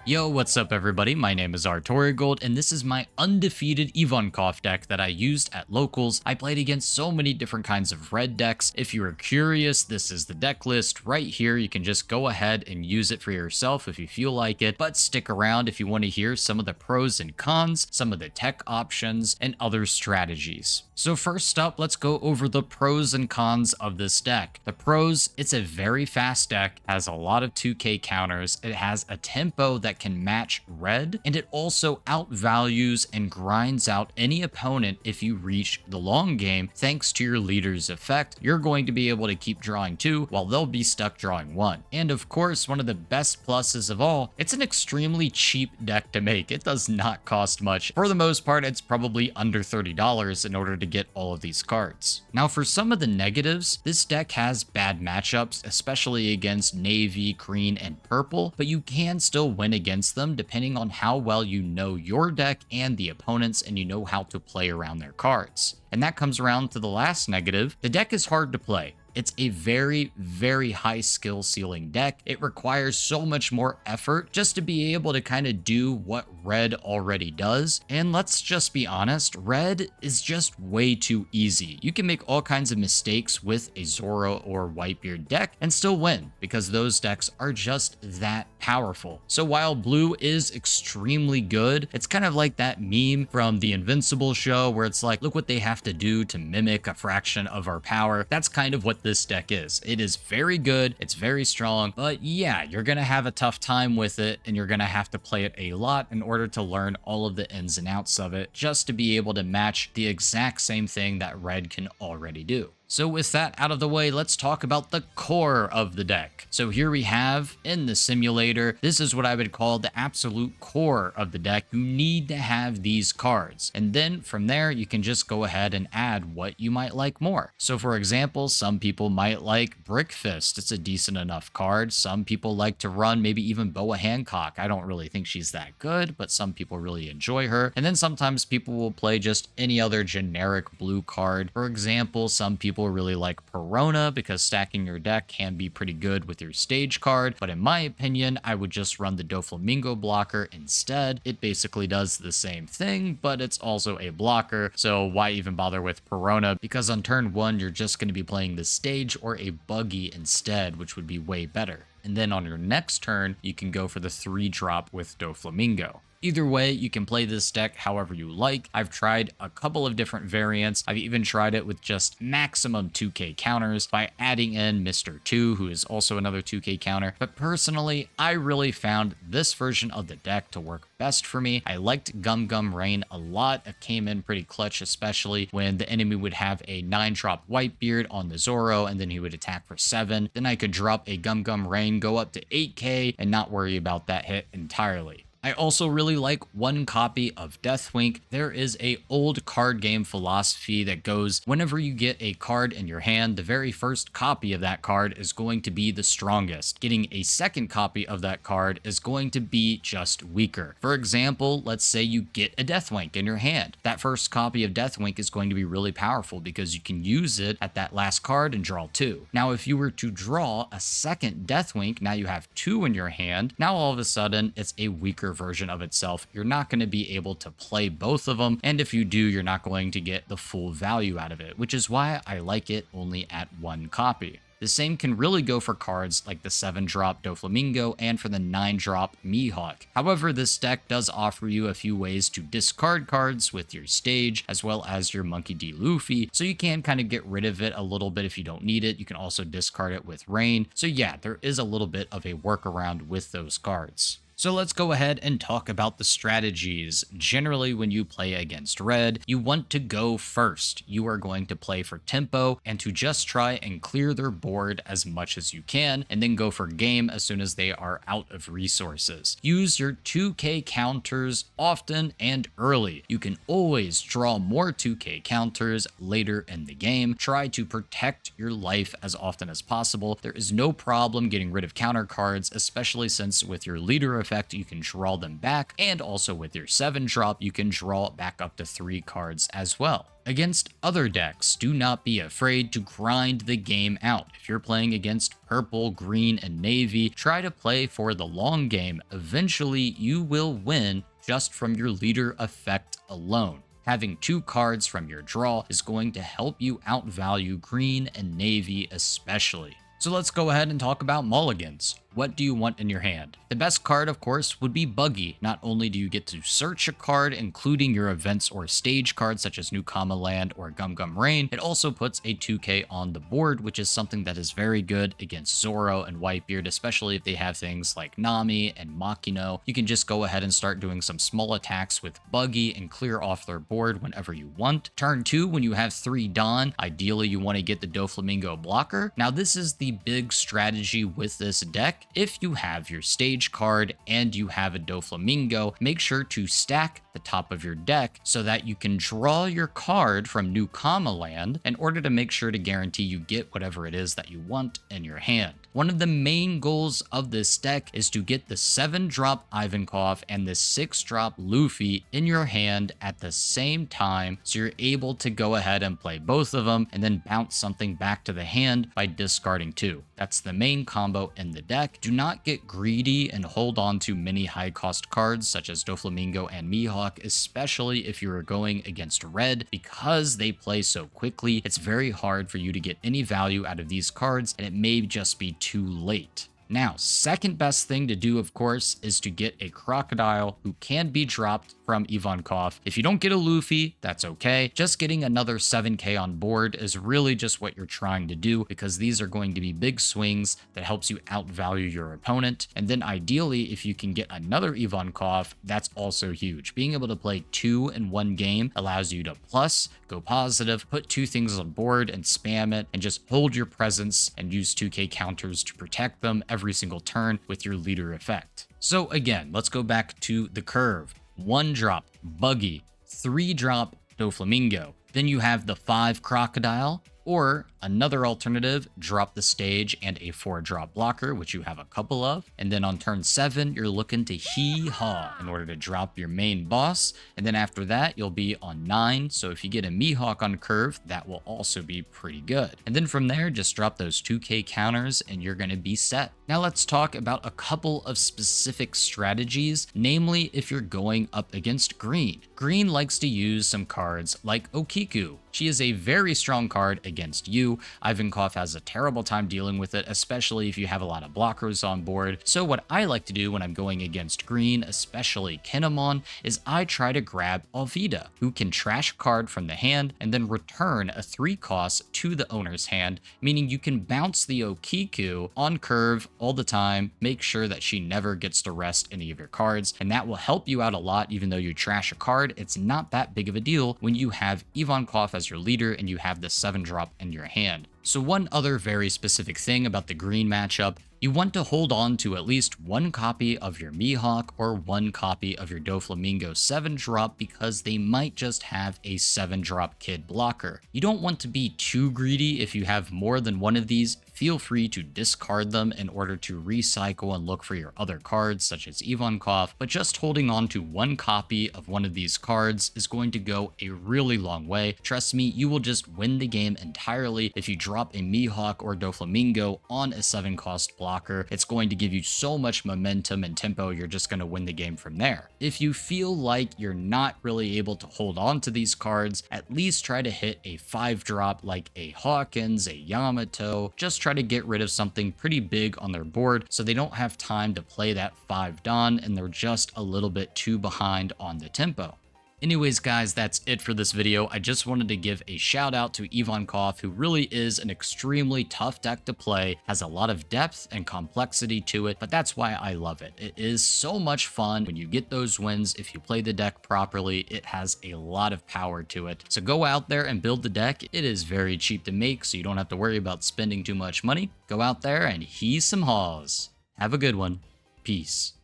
Yo, what's up everybody? My name is Artorigold, and this is my undefeated Ivankov deck that I used at locals. I played against so many different kinds of red decks. If you are curious, this is the deck list right here. You can just go ahead and use it for yourself if you feel like it, but stick around if you want to hear some of the pros and cons, some of the tech options, and other strategies. So first up, let's go over the pros and cons of this deck. The pros, it's a very fast deck, has a lot of 2k counters, it has a tempo that can match red, and it also outvalues and grinds out any opponent if you reach the long game. Thanks to your leader's effect, you're going to be able to keep drawing 2 while they'll be stuck drawing 1. And of course, one of the best pluses of all, it's an extremely cheap deck to make. It does not cost much. For the most part, it's probably under $30 in order to get all of these cards. Now for some of the negatives, this deck has bad matchups, especially against navy, green, and purple, but you can still win against them depending on how well you know your deck and the opponents, and you know how to play around their cards. And that comes around to the last negative. The deck is hard to play. It's a very, very high skill ceiling deck. It requires so much more effort just to be able to kind of do what red already does. And let's just be honest, red is just way too easy. You can make all kinds of mistakes with a Zoro or Whitebeard deck and still win because those decks are just that powerful. So while blue is extremely good, it's kind of like that meme from the Invincible show where it's like, look what they have to do to mimic a fraction of our power. That's kind of what this deck is. It is very good, it's very strong, but yeah, you're gonna have a tough time with it, and you're gonna have to play it a lot in order to learn all of the ins and outs of it, just to be able to match the exact same thing that red can already do. So with that out of the way, let's talk about the core of the deck. So here we have in the simulator, this is what I would call the absolute core of the deck. You need to have these cards. And then from there, you can just go ahead and add what you might like more. So for example, some people might like Brick Fist. It's a decent enough card. Some people like to run maybe even Boa Hancock. I don't really think she's that good, but some people really enjoy her. And then sometimes people will play just any other generic blue card. For example, some people really like Perona because stacking your deck can be pretty good with your stage card, but in my opinion, I would just run the Doflamingo blocker instead. It basically does the same thing, but it's also a blocker, so why even bother with Perona? Because on turn 1, you're just going to be playing the stage or a buggy instead, which would be way better. And then on your next turn, you can go for the 3-drop with Doflamingo. Either way, you can play this deck however you like. I've tried a couple of different variants. I've even tried it with just maximum 2k counters by adding in Mr. 2, who is also another 2k counter. But personally, I really found this version of the deck to work best for me. I liked Gum Gum Rain a lot. It came in pretty clutch, especially when the enemy would have a 9-drop Whitebeard on the Zoro, and then he would attack for 7. Then I could drop a Gum Gum Rain, go up to 8k, and not worry about that hit entirely. I also really like one copy of Deathwink. There is a old card game philosophy that goes, whenever you get a card in your hand, the very first copy of that card is going to be the strongest. Getting a second copy of that card is going to be just weaker. For example, let's say you get a Deathwink in your hand. That first copy of Deathwink is going to be really powerful because you can use it at that last card and draw 2. Now, if you were to draw a second Deathwink, now you have 2 in your hand. Now all of a sudden, it's a weaker version of itself. You're not going to be able to play both of them, and if you do, you're not going to get the full value out of it, which is why I like it only at 1 copy. The same can really go for cards like the 7-drop Doflamingo and for the 9-drop Mihawk. However, this deck does offer you a few ways to discard cards with your stage as well as your Monkey D. Luffy, so you can kind of get rid of it a little bit if you don't need it. You can also discard it with Rain. So yeah, there is a little bit of a workaround with those cards. So let's go ahead and talk about the strategies. Generally, when you play against red, you want to go first. You are going to play for tempo and to just try and clear their board as much as you can, and then go for game as soon as they are out of resources. Use your 2k counters often and early. You can always draw more 2k counters later in the game. Try to protect your life as often as possible. There is no problem getting rid of counter cards, especially since with your leader effect, you can draw them back, and also with your 7-drop, you can draw back up to 3 cards as well. Against other decks, do not be afraid to grind the game out. If you're playing against purple, green, and navy, try to play for the long game. Eventually, you will win just from your leader effect alone. Having 2 cards from your draw is going to help you outvalue green and navy especially. So let's go ahead and talk about mulligans. What do you want in your hand? The best card, of course, would be Buggy. Not only do you get to search a card, including your events or stage cards such as New Kama Land or Gum Gum Rain, it also puts a 2k on the board, which is something that is very good against Zoro and Whitebeard, especially if they have things like Nami and Makino. You can just go ahead and start doing some small attacks with Buggy and clear off their board whenever you want. Turn 2, when you have 3 Dawn, ideally you want to get the Doflamingo blocker. Now this is the big strategy with this deck. If you have your stage card and you have a Doflamingo, make sure to stack the top of your deck so that you can draw your card from New Kama Land in order to make sure to guarantee you get whatever it is that you want in your hand. One of the main goals of this deck is to get the 7-drop Ivankov and the 6-drop Luffy in your hand at the same time, so you're able to go ahead and play both of them and then bounce something back to the hand by discarding 2. That's the main combo in the deck. Do not get greedy and hold on to many high-cost cards such as Doflamingo and Mihawk, especially if you are going against red. Because they play so quickly, it's very hard for you to get any value out of these cards, and it may just be too late. Now, second best thing to do, of course, is to get a Crocodile who can be dropped from Ivankov. If you don't get a Luffy, that's okay. Just getting another 7k on board is really just what you're trying to do, because these are going to be big swings that helps you outvalue your opponent. And then ideally, if you can get another Ivankov, that's also huge. Being able to play 2 in one game allows you to plus, go positive, put 2 things on board and spam it, and just hold your presence and use 2k counters to protect them every single turn with your leader effect. So again, let's go back to the curve. 1-drop Buggy, 3-drop Doflamingo. Then you have the 5 Crocodile, or another alternative, drop the stage and a 4-drop blocker, which you have a couple of. And then on turn 7, you're looking to HEE HAW in order to drop your main boss. And then after that, you'll be on 9. So if you get a Mihawk on curve, that will also be pretty good. And then from there, just drop those 2k counters and you're going to be set. Now let's talk about a couple of specific strategies, namely if you're going up against green. Green likes to use some cards like Okiku. She is a very strong card against you. Ivankov has a terrible time dealing with it, especially if you have a lot of blockers on board. So what I like to do when I'm going against green, especially Kinemon, is I try to grab Alvida, who can trash a card from the hand and then return a 3 cost to the owner's hand, meaning you can bounce the Okiku on curve all the time, make sure that she never gets to rest any of your cards, and that will help you out a lot. Even though you trash a card, it's not that big of a deal when you have Ivankov as your leader and you have the 7-drop in your hand. So one other very specific thing about the green matchup, you want to hold on to at least 1 copy of your Mihawk or 1 copy of your Doflamingo 7-drop, because they might just have a 7-drop kid blocker. You don't want to be too greedy. If you have more than one of these, feel free to discard them in order to recycle and look for your other cards such as Ivankov, but just holding on to 1 copy of one of these cards is going to go a really long way. Trust me, you will just win the game entirely if you drop a Mihawk or Doflamingo on a 7-cost blocker. It's going to give you so much momentum and tempo, you're just going to win the game from there. If you feel like you're not really able to hold on to these cards, at least try to hit a 5-drop like a Hawkins, a Yamato. Just try to get rid of something pretty big on their board so they don't have time to play that 5 Dawn and they're just a little bit too behind on the tempo. Anyways, guys, that's it for this video. I just wanted to give a shout out to Ivankov, who really is an extremely tough deck to play, has a lot of depth and complexity to it, but that's why I love it. It is so much fun when you get those wins. If you play the deck properly, it has a lot of power to it. So go out there and build the deck. It is very cheap to make, so you don't have to worry about spending too much money. Go out there and HEE some haws. Have a good one. Peace.